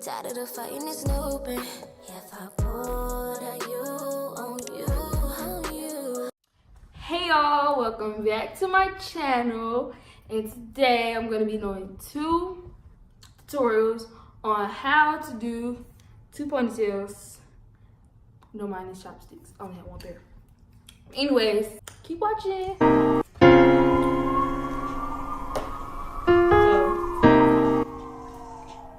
Tired of the fighting and snooping. If I pulled on you. Hey y'all, welcome back to my channel. And today I'm gonna be doing 2 tutorials on how to do 2 ponytails. No mind these chopsticks. I only have 1 pair. Anyways, keep watching.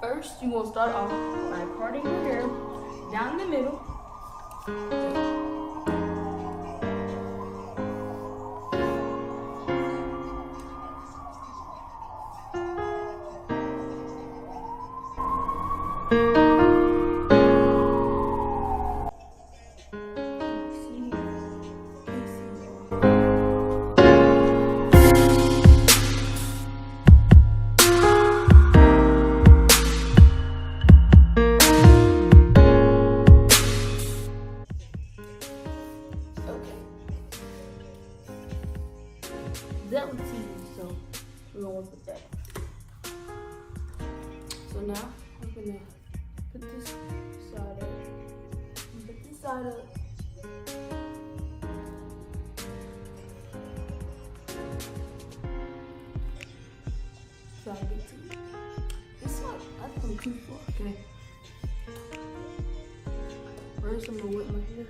First, you want to start off by parting your hair down the middle. That was easy, so we're gonna work with that. So now I'm gonna put this side up. Put this side up. So I get to this one. That's from too far, okay? First, I'm gonna wet my hair.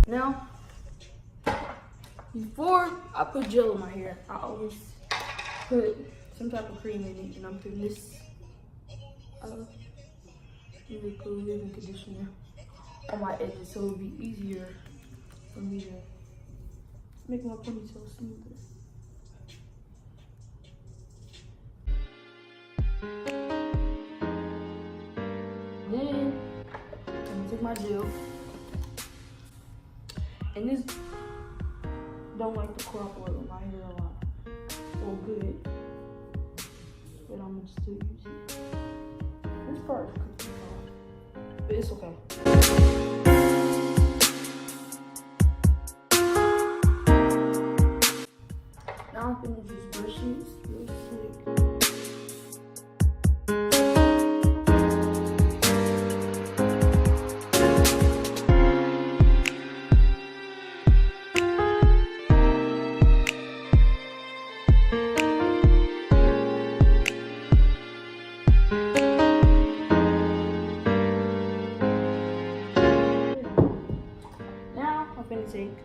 Now, before I put gel in my hair, I always put some type of cream in it, and I'm putting this really cool leave-in conditioner on my edges so it'll be easier for me to make my ponytail smoother. Then I'm gonna take my gel. And this don't like to cooperate with my hair a lot. Well, good. But I'm gonna still use it. This part is cooking hard, but it's okay. Now I'm gonna just brush this real slick. Take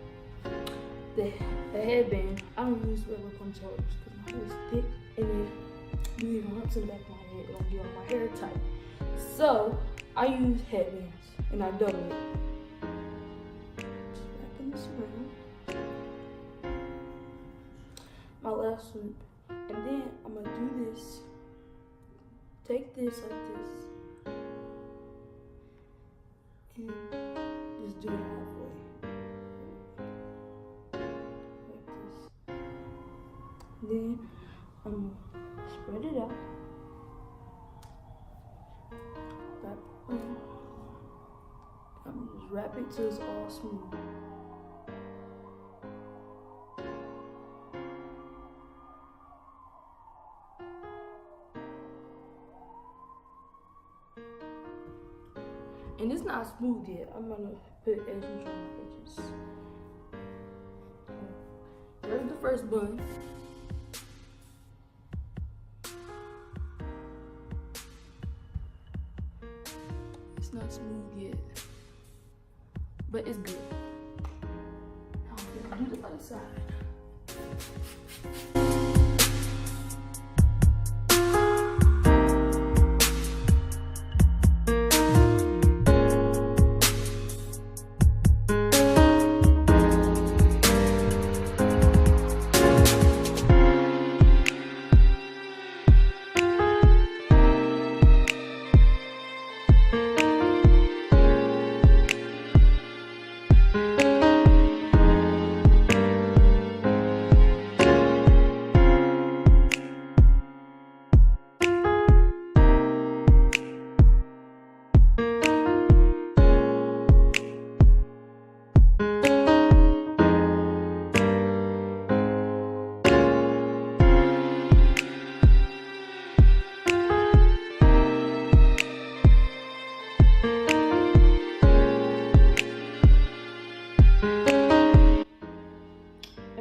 the headband. I don't use regular ponytails because my hair is thick and then you even run to the back of my head. It don't get on my hair tight. So I use headbands and I double it. Just wrapping this around. My last swoop. And then I'm gonna do this. Take this like this. And just do it halfway. Then I'm gonna spread it out. I'm gonna just wrap it till it's all smooth. And it's not smooth yet. I'm gonna put edges on my edges. There's the first bun. It's not smooth yet, but it's good. Now I'm gonna do the other side.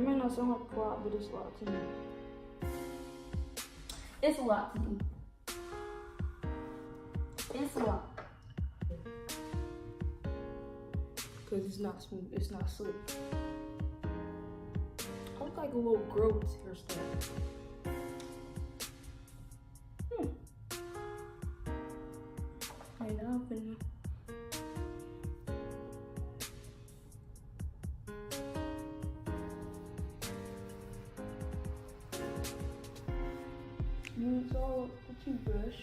It may not sound like a lot, but it's a lot to me. It's a lot to me. It's a lot. Because it's not smooth, it's not slick. I look like a little girl with hairstyle. And now I'm finna use all the toothbrush.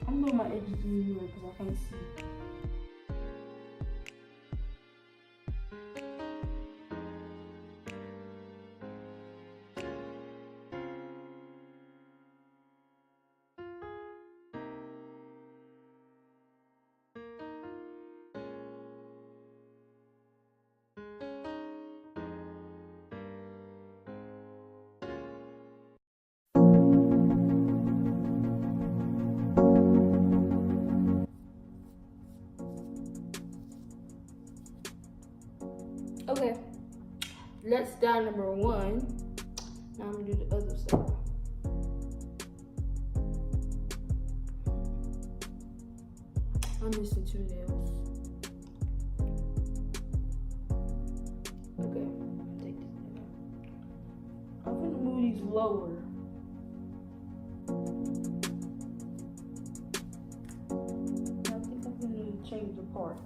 I'm doing my edges in the mirror because I can't see. Okay, that's style number one. Now I'm gonna do the other side. I'm missing 2 nails. Okay, take this nail. I'm gonna move these lower. I think I'm gonna change the part.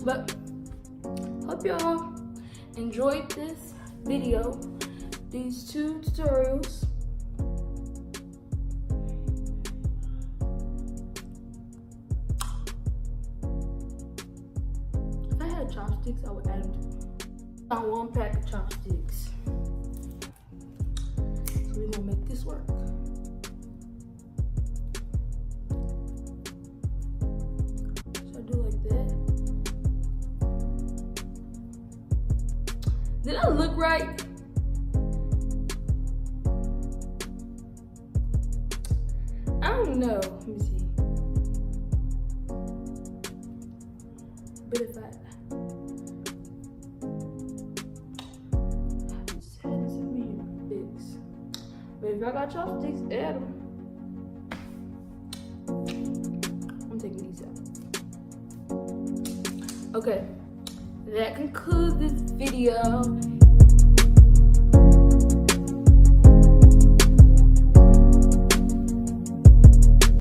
But hope y'all enjoyed this video, these 2 tutorials. If I had chopsticks, I would add on 1 pack of chopsticks. So we're gonna make this work. So I do like that. Did I look right? I don't know. Let me see. But if I just had this in me, but if y'all got chopsticks, add them. I'm taking these out. Okay, that concludes this video.